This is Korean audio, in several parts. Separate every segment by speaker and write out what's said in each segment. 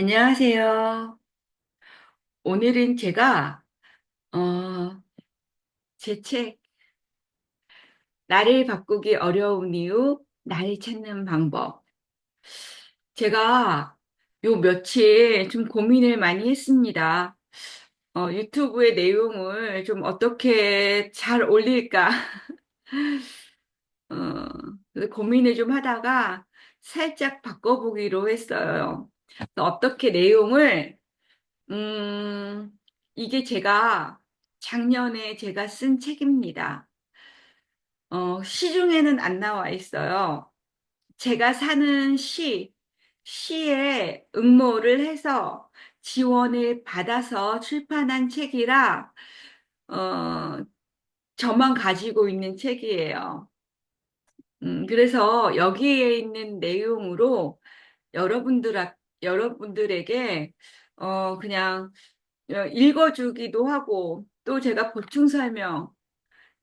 Speaker 1: 안녕하세요. 오늘은 제가, 제 책, 나를 바꾸기 어려운 이유, 나를 찾는 방법. 제가 요 며칠 좀 고민을 많이 했습니다. 유튜브의 내용을 좀 어떻게 잘 올릴까, 어, 그래서 고민을 좀 하다가 살짝 바꿔보기로 했어요. 그래서 어떻게 내용을 음, 이게 작년에 제가 쓴 책입니다. 시중에는 안 나와 있어요. 제가 사는 시에 응모를 해서 지원을 받아서 출판한 책이라, 어, 저만 가지고 있는 책이에요. 그래서 여기에 있는 내용으로 여러분들에게, 그냥 읽어주기도 하고, 또 제가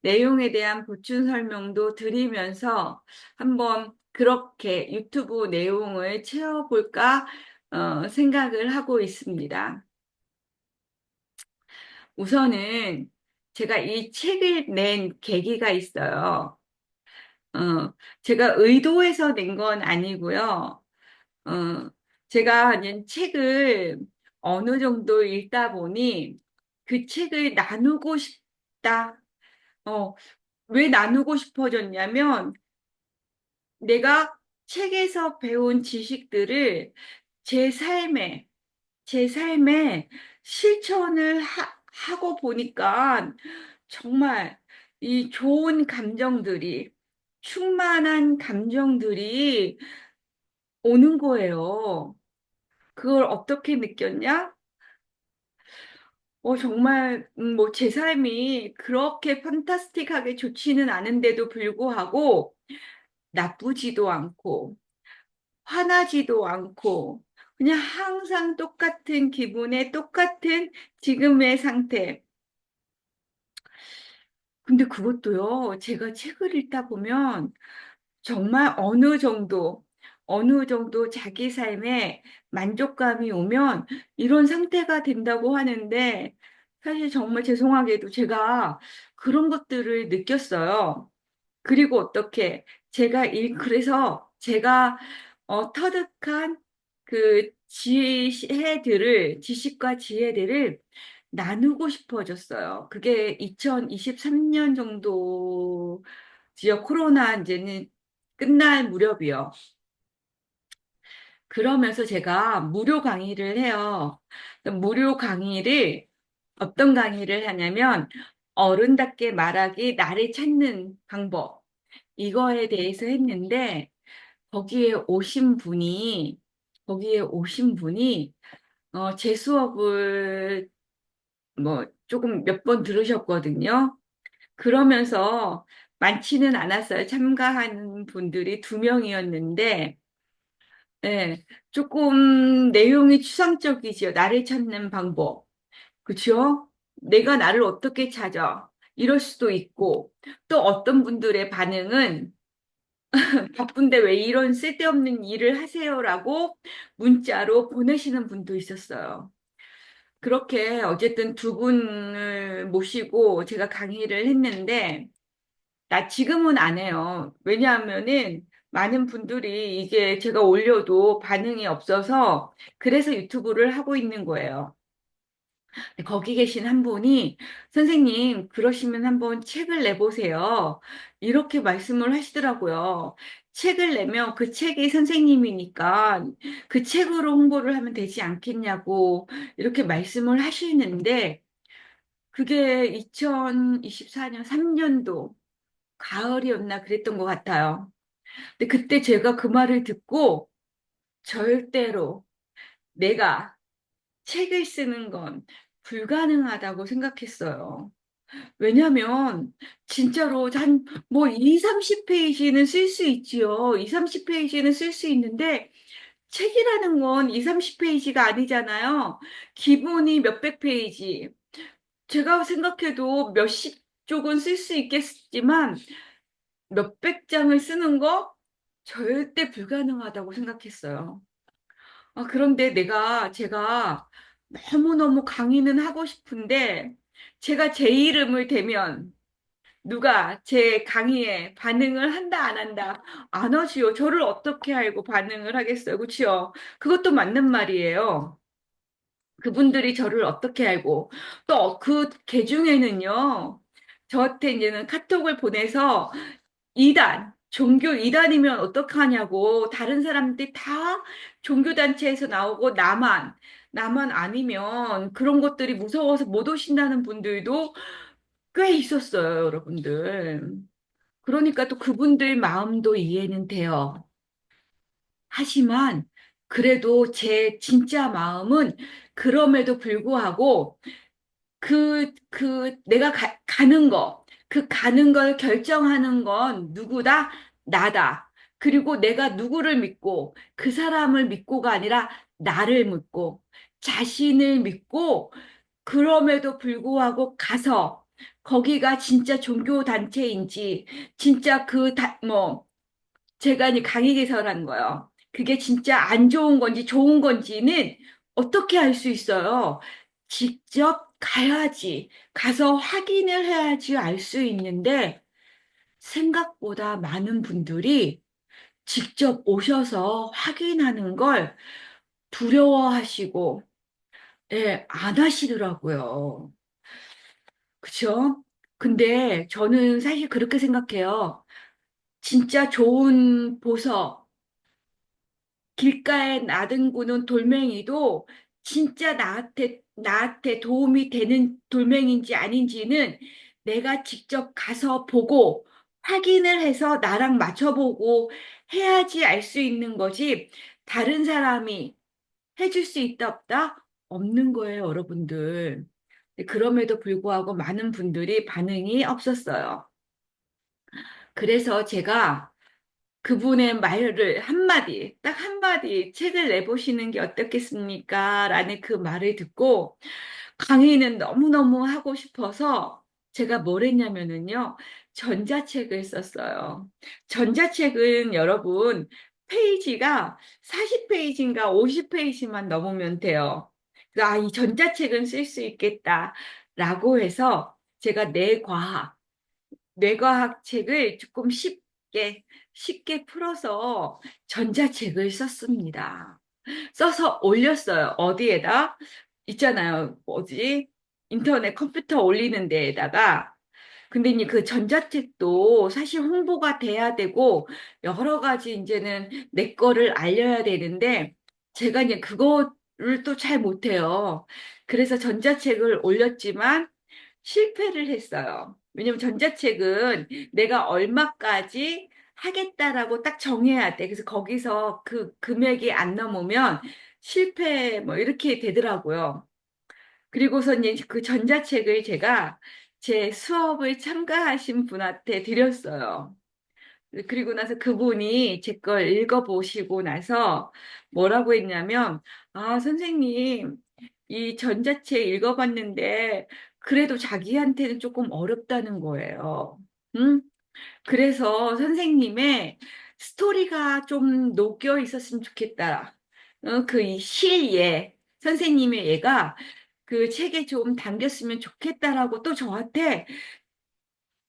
Speaker 1: 내용에 대한 보충 설명도 드리면서 한번 그렇게 유튜브 내용을 채워볼까, 생각을 하고 있습니다. 우선은 제가 이 책을 낸 계기가 있어요. 제가 의도해서 낸 건 아니고요. 어, 제가 낸 책을 어느 정도 읽다 보니 그 책을 나누고 싶다. 어, 왜 나누고 싶어졌냐면 내가 책에서 배운 지식들을 제 삶에, 제 삶에 하고 보니까 정말 이 좋은 감정들이, 충만한 감정들이 오는 거예요. 그걸 어떻게 느꼈냐? 정말, 뭐, 제 삶이 그렇게 판타스틱하게 좋지는 않은데도 불구하고, 나쁘지도 않고, 화나지도 않고, 그냥 항상 똑같은 기분에 똑같은 지금의 상태. 근데 그것도요, 제가 책을 읽다 보면 정말 어느 정도 자기 삶에 만족감이 오면 이런 상태가 된다고 하는데, 사실 정말 죄송하게도 제가 그런 것들을 느꼈어요. 그리고 그래서 제가 터득한 그 지식과 지혜들을 나누고 싶어졌어요. 그게 2023년 정도, 코로나 이제는 끝날 무렵이요. 그러면서 제가 무료 강의를 해요. 무료 강의를, 어떤 강의를 하냐면, 어른답게 말하기, 나를 찾는 방법. 이거에 대해서 했는데, 거기에 오신 분이, 거기에 오신 분이, 제 수업을 뭐 조금 몇 번 들으셨거든요. 그러면서 많지는 않았어요. 참가한 분들이 두 명이었는데, 예, 조금 내용이 추상적이죠. 나를 찾는 방법. 그쵸? 내가 나를 어떻게 찾아? 이럴 수도 있고, 또 어떤 분들의 반응은 바쁜데 왜 이런 쓸데없는 일을 하세요라고 문자로 보내시는 분도 있었어요. 그렇게 어쨌든 두 분을 모시고 제가 강의를 했는데, 나 지금은 안 해요. 왜냐하면은 많은 분들이 이게 제가 올려도 반응이 없어서 그래서 유튜브를 하고 있는 거예요. 거기 계신 한 분이 선생님, 그러시면 한번 책을 내보세요. 이렇게 말씀을 하시더라고요. 책을 내면 그 책이 선생님이니까 그 책으로 홍보를 하면 되지 않겠냐고 이렇게 말씀을 하시는데 그게 2024년 3년도 가을이었나 그랬던 것 같아요. 근데 그때 제가 그 말을 듣고 절대로 내가 책을 쓰는 건 불가능하다고 생각했어요. 왜냐면 진짜로 한 뭐 2, 30페이지는 쓸 수 있지요. 2, 30페이지는 쓸 수 있는데 책이라는 건 2, 30페이지가 아니잖아요. 기본이 몇백 페이지. 제가 생각해도 몇십 쪽은 쓸 수 있겠지만 몇백 장을 쓰는 거 절대 불가능하다고 생각했어요. 그런데 제가 너무너무 강의는 하고 싶은데, 제가 제 이름을 대면 누가 제 강의에 반응을 한다, 안 한다? 안 하지요. 저를 어떻게 알고 반응을 하겠어요. 그치요? 그것도 맞는 말이에요. 그분들이 저를 어떻게 알고, 또 그 개 중에는요, 저한테 이제는 카톡을 보내서 종교 이단이면 어떡하냐고, 다른 사람들이 다 종교단체에서 나오고, 나만 아니면 그런 것들이 무서워서 못 오신다는 분들도 꽤 있었어요, 여러분들. 그러니까 또 그분들 마음도 이해는 돼요. 하지만, 그래도 제 진짜 마음은 그럼에도 불구하고, 내가 가는 그 가는 걸 결정하는 건 누구다? 나다. 그리고 내가 누구를 믿고, 그 사람을 믿고가 아니라 나를 믿고, 자신을 믿고, 그럼에도 불구하고 가서, 거기가 진짜 종교단체인지, 진짜 제가 이제 강의 개설한 거요. 그게 진짜 안 좋은 건지 좋은 건지는 어떻게 알 수 있어요? 직접 가야지. 가서 확인을 해야지 알 수 있는데 생각보다 많은 분들이 직접 오셔서 확인하는 걸 두려워하시고, 예, 안 하시더라고요. 그쵸? 근데 저는 사실 그렇게 생각해요. 진짜 좋은 보석, 길가에 나등구는 돌멩이도 진짜 나한테 도움이 되는 돌멩이인지 아닌지는 내가 직접 가서 보고 확인을 해서 나랑 맞춰보고 해야지 알 수 있는 거지. 다른 사람이 해줄 수 있다 없다? 없는 거예요, 여러분들. 그럼에도 불구하고 많은 분들이 반응이 없었어요. 그래서 제가 그분의 말을 한마디, 딱 한마디 책을 내보시는 게 어떻겠습니까? 라는 그 말을 듣고 강의는 너무너무 하고 싶어서 제가 뭘 했냐면은요, 전자책을 썼어요. 전자책은 여러분, 페이지가 40페이지인가 50페이지만 넘으면 돼요. 이 전자책은 쓸 수 있겠다. 라고 해서 제가 뇌과학 책을 조금 쉽게 풀어서 전자책을 썼습니다. 써서 올렸어요. 어디에다? 있잖아요. 뭐지? 인터넷 컴퓨터 올리는 데에다가. 근데 이제 그 전자책도 사실 홍보가 돼야 되고, 여러 가지 이제는 내 거를 알려야 되는데, 제가 이제 그거를 또 잘 못해요. 그래서 전자책을 올렸지만, 실패를 했어요. 왜냐면 전자책은 내가 얼마까지 하겠다라고 딱 정해야 돼. 그래서 거기서 그 금액이 안 넘으면 실패 뭐 이렇게 되더라고요. 그리고서 이제 그 전자책을 제가 제 수업을 참가하신 분한테 드렸어요. 그리고 나서 그분이 제 걸 읽어보시고 나서 뭐라고 했냐면, 선생님, 이 전자책 읽어봤는데, 그래도 자기한테는 조금 어렵다는 거예요. 응? 그래서 선생님의 스토리가 좀 녹여 있었으면 좋겠다. 이 실예, 선생님의 예가 그 책에 좀 담겼으면 좋겠다라고 또 저한테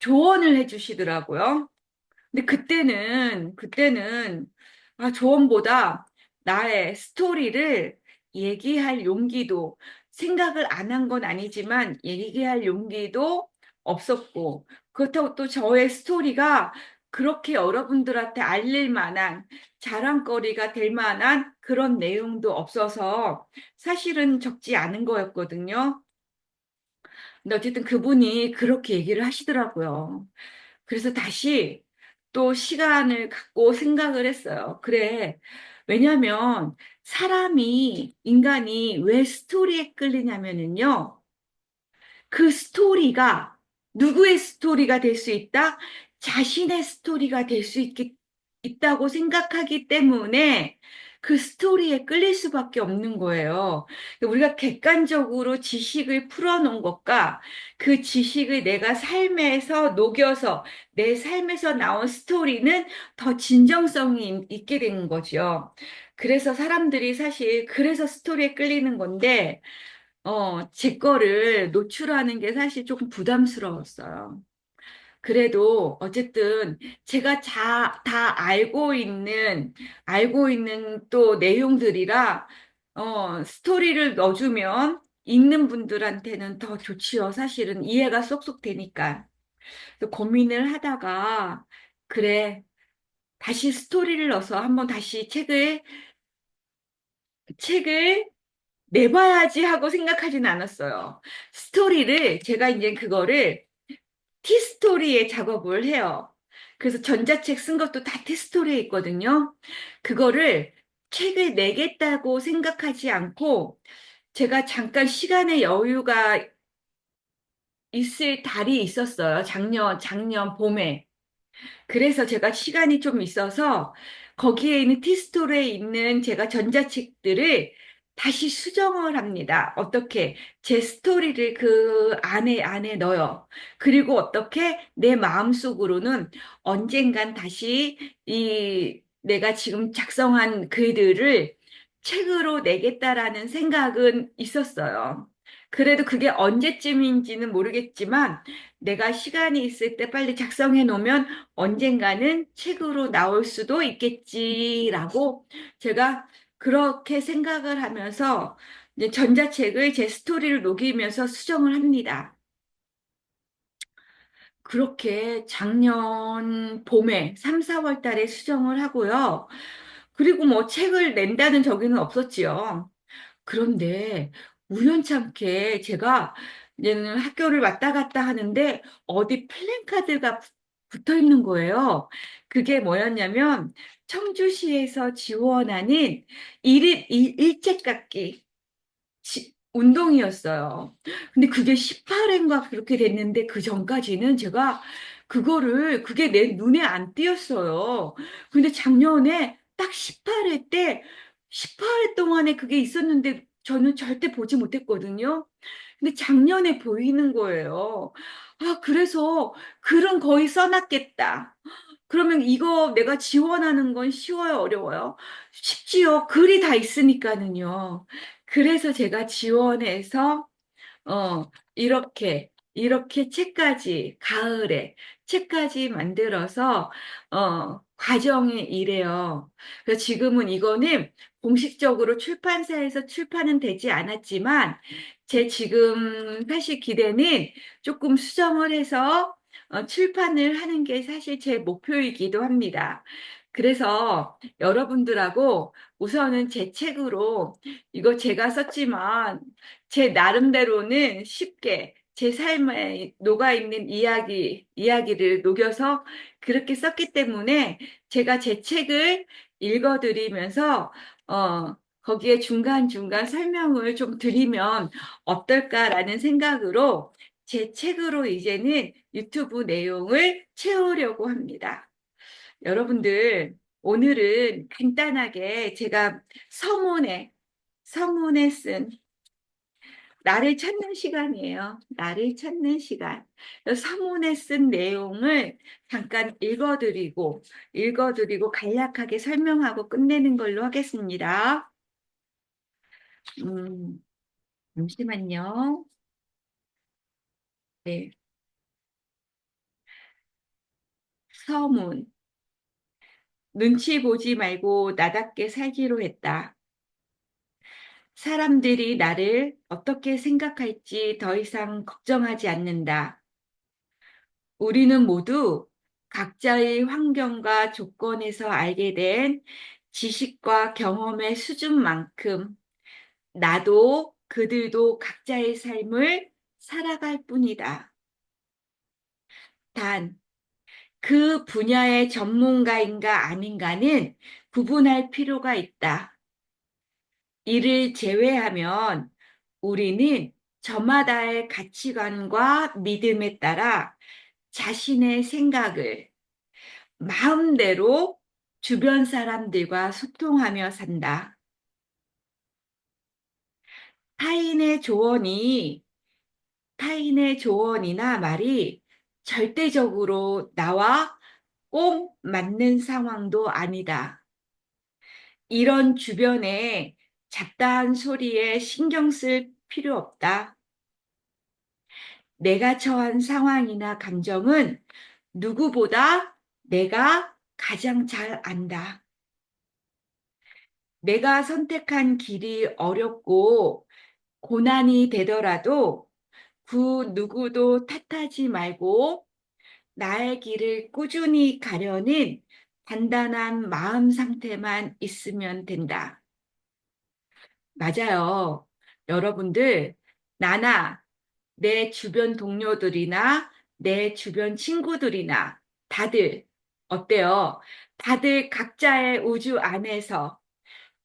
Speaker 1: 조언을 해주시더라고요. 근데 그때는, 조언보다 나의 스토리를 얘기할 용기도, 생각을 안 한 건 아니지만, 얘기할 용기도 없었고, 그렇다고 또 저의 스토리가 그렇게 여러분들한테 알릴 만한, 자랑거리가 될 만한 그런 내용도 없어서, 사실은 적지 않은 거였거든요. 근데 어쨌든 그분이 그렇게 얘기를 하시더라고요. 그래서 다시 또 시간을 갖고 생각을 했어요. 그래. 왜냐면 인간이 왜 스토리에 끌리냐면은요. 그 스토리가 누구의 스토리가 될 수 있다? 자신의 스토리가 될 수 있다고 생각하기 때문에 그 스토리에 끌릴 수밖에 없는 거예요. 우리가 객관적으로 지식을 풀어놓은 것과 그 지식을 내가 삶에서 녹여서 내 삶에서 나온 스토리는 더 진정성이 있게 되는 거죠. 그래서 사람들이 사실 그래서 스토리에 끌리는 건데, 제 거를 노출하는 게 사실 조금 부담스러웠어요. 그래도 어쨌든 제가 다 알고 있는 또 내용들이라, 스토리를 넣어주면 읽는 분들한테는 더 좋지요. 사실은 이해가 쏙쏙 되니까. 그래서 고민을 하다가, 그래, 다시 스토리를 넣어서 한번 다시 책을 내봐야지 하고 생각하지는 않았어요. 스토리를, 제가 이제 그거를 티스토리에 작업을 해요. 그래서 전자책 쓴 것도 다 티스토리에 있거든요. 그거를 책을 내겠다고 생각하지 않고 제가 잠깐 시간의 여유가 있을 달이 있었어요. 작년 봄에. 그래서 제가 시간이 좀 있어서 거기에 있는 티스토리에 있는 제가 전자책들을 다시 수정을 합니다. 어떻게 제 스토리를 그 안에 넣어요. 그리고 어떻게 내 마음속으로는 언젠간 다시 이 내가 지금 작성한 글들을 책으로 내겠다라는 생각은 있었어요. 그래도 그게 언제쯤인지는 모르겠지만 내가 시간이 있을 때 빨리 작성해 놓으면 언젠가는 책으로 나올 수도 있겠지라고 제가 그렇게 생각을 하면서 이제 전자책을 제 스토리를 녹이면서 수정을 합니다. 그렇게 작년 봄에 3, 4월 달에 수정을 하고요. 그리고 뭐 책을 낸다는 저기는 없었지요. 그런데 우연찮게 제가 이제는 학교를 왔다 갔다 하는데 어디 플랜카드가 붙어 있는 거예요. 그게 뭐였냐면 청주시에서 지원하는 일책 깎기 운동이었어요. 근데 그게 18회인가 그렇게 됐는데 그 전까지는 제가 그게 내 눈에 안 띄었어요. 근데 작년에 딱 18회 때 18회 동안에 그게 있었는데 저는 절대 보지 못했거든요. 근데 작년에 보이는 거예요. 아, 그래서 글은 거의 써놨겠다. 그러면 이거 내가 지원하는 건 쉬워요, 어려워요? 쉽지요. 글이 다 있으니까는요. 그래서 제가 지원해서 이렇게 책까지, 가을에 책까지 만들어서, 과정이 이래요. 그래서 지금은 이거는 공식적으로 출판사에서 출판은 되지 않았지만, 제 지금 사실 기대는 조금 수정을 해서 출판을 하는 게 사실 제 목표이기도 합니다. 그래서 여러분들하고 우선은 제 책으로 이거 제가 썼지만 제 나름대로는 쉽게 제 삶에 녹아있는 이야기를 녹여서 그렇게 썼기 때문에 제가 제 책을 읽어드리면서, 거기에 중간중간 설명을 좀 드리면 어떨까라는 생각으로 제 책으로 이제는 유튜브 내용을 채우려고 합니다. 여러분들, 오늘은 간단하게 제가 서문에 쓴 나를 찾는 시간이에요. 나를 찾는 시간. 서문에 쓴 내용을 잠깐 읽어드리고 간략하게 설명하고 끝내는 걸로 하겠습니다. 음, 잠시만요. 네. 서문. 눈치 보지 말고 나답게 살기로 했다. 사람들이 나를 어떻게 생각할지 더 이상 걱정하지 않는다. 우리는 모두 각자의 환경과 조건에서 알게 된 지식과 경험의 수준만큼 나도 그들도 각자의 삶을 살아갈 뿐이다. 단, 그 분야의 전문가인가 아닌가는 구분할 필요가 있다. 이를 제외하면 우리는 저마다의 가치관과 믿음에 따라 자신의 생각을 마음대로 주변 사람들과 소통하며 산다. 타인의 조언이, 타인의 조언이나 말이 절대적으로 나와 꼭 맞는 상황도 아니다. 이런 주변에 잡다한 소리에 신경 쓸 필요 없다. 내가 처한 상황이나 감정은 누구보다 내가 가장 잘 안다. 내가 선택한 길이 어렵고 고난이 되더라도 그 누구도 탓하지 말고 나의 길을 꾸준히 가려는 단단한 마음 상태만 있으면 된다. 맞아요. 여러분들, 나나 내 주변 동료들이나 내 주변 친구들이나 다들 어때요? 다들 각자의 우주 안에서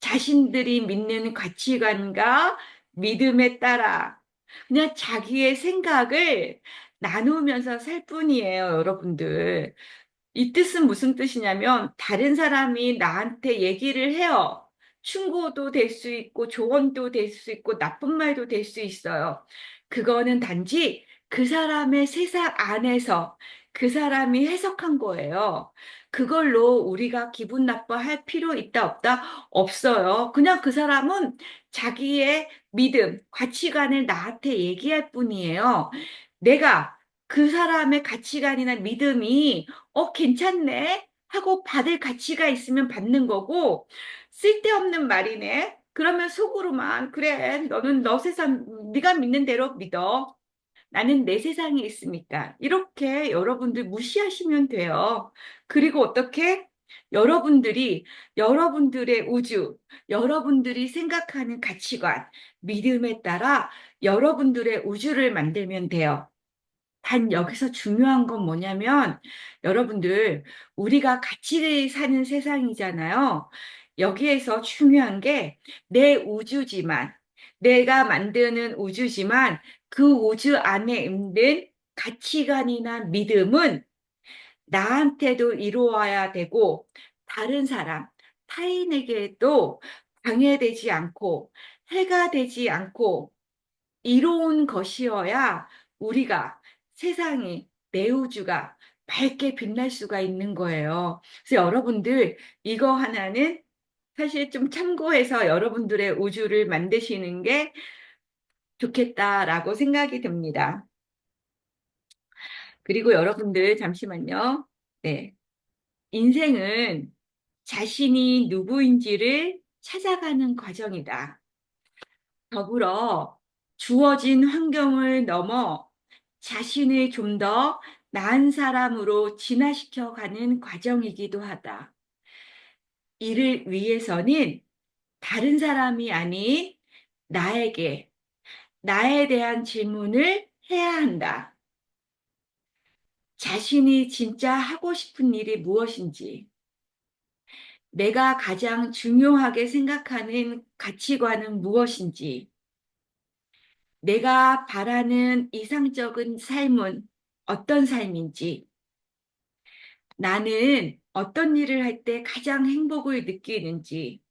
Speaker 1: 자신들이 믿는 가치관과 믿음에 따라 그냥 자기의 생각을 나누면서 살 뿐이에요, 여러분들. 이 뜻은 무슨 뜻이냐면 다른 사람이 나한테 얘기를 해요. 충고도 될 수 있고 조언도 될 수 있고 나쁜 말도 될 수 있어요. 그거는 단지 그 사람의 세상 안에서 그 사람이 해석한 거예요. 그걸로 우리가 기분 나빠할 필요 있다 없다? 없어요. 그냥 그 사람은 자기의 믿음, 가치관을 나한테 얘기할 뿐이에요. 내가 그 사람의 가치관이나 믿음이 괜찮네 하고 받을 가치가 있으면 받는 거고 쓸데없는 말이네. 그러면 속으로만 그래 너는 너 세상 네가 믿는 대로 믿어. 나는 내 세상에 있으니까. 이렇게 여러분들 무시하시면 돼요. 그리고 어떻게? 여러분들이 여러분들의 우주, 여러분들이 생각하는 가치관, 믿음에 따라 여러분들의 우주를 만들면 돼요. 단 여기서 중요한 건 뭐냐면 여러분들 우리가 같이 사는 세상이잖아요. 여기에서 중요한 게 내 우주지만 내가 만드는 우주지만 그 우주 안에 있는 가치관이나 믿음은 나한테도 이루어야 되고 다른 사람, 타인에게도 방해되지 않고 해가 되지 않고 이로운 것이어야 우리가 세상이 내 우주가 밝게 빛날 수가 있는 거예요. 그래서 여러분들 이거 하나는 사실 좀 참고해서 여러분들의 우주를 만드시는 게 좋겠다라고 생각이 듭니다. 그리고 여러분들 잠시만요. 네. 인생은 자신이 누구인지를 찾아가는 과정이다. 더불어 주어진 환경을 넘어 자신을 좀 더 나은 사람으로 진화시켜 가는 과정이기도 하다. 이를 위해서는 다른 사람이 아닌 나에게, 나에 대한 질문을 해야 한다. 자신이 진짜 하고 싶은 일이 무엇인지, 내가 가장 중요하게 생각하는 가치관은 무엇인지, 내가 바라는 이상적인 삶은 어떤 삶인지, 나는 어떤 일을 할 때 가장 행복을 느끼는지,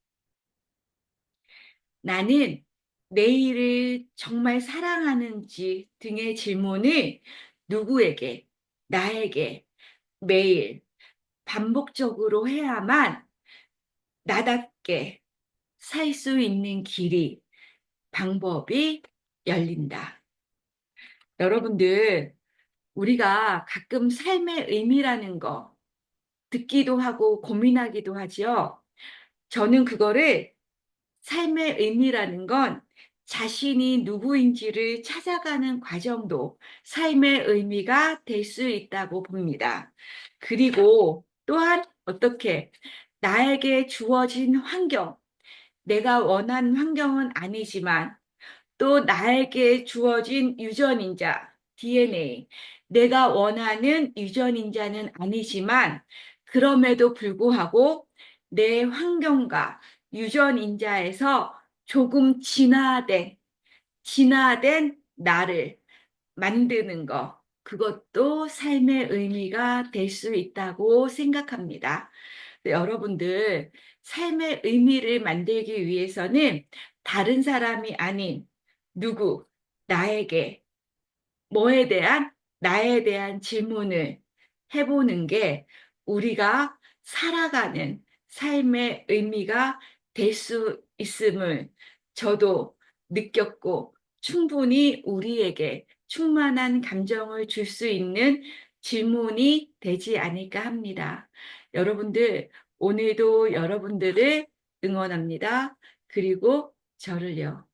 Speaker 1: 나는 내 일을 정말 사랑하는지 등의 질문을 누구에게, 나에게 매일 반복적으로 해야만 나답게 살 수 있는 길이, 방법이 열린다. 여러분들, 우리가 가끔 삶의 의미라는 거 듣기도 하고 고민하기도 하죠. 저는 그거를 삶의 의미라는 건 자신이 누구인지를 찾아가는 과정도 삶의 의미가 될 수 있다고 봅니다. 그리고 또한 어떻게 나에게 주어진 환경, 내가 원하는 환경은 아니지만 또 나에게 주어진 유전인자, DNA, 내가 원하는 유전인자는 아니지만 그럼에도 불구하고 내 환경과 유전인자에서 조금 진화된 나를 만드는 거, 그것도 삶의 의미가 될 수 있다고 생각합니다. 여러분들, 삶의 의미를 만들기 위해서는 다른 사람이 아닌 누구, 나에게, 나에 대한 질문을 해보는 게 우리가 살아가는 삶의 의미가 될 수 있음을 저도 느꼈고 충분히 우리에게 충만한 감정을 줄 수 있는 질문이 되지 않을까 합니다. 여러분들, 오늘도 여러분들을 응원합니다. 그리고 저를요.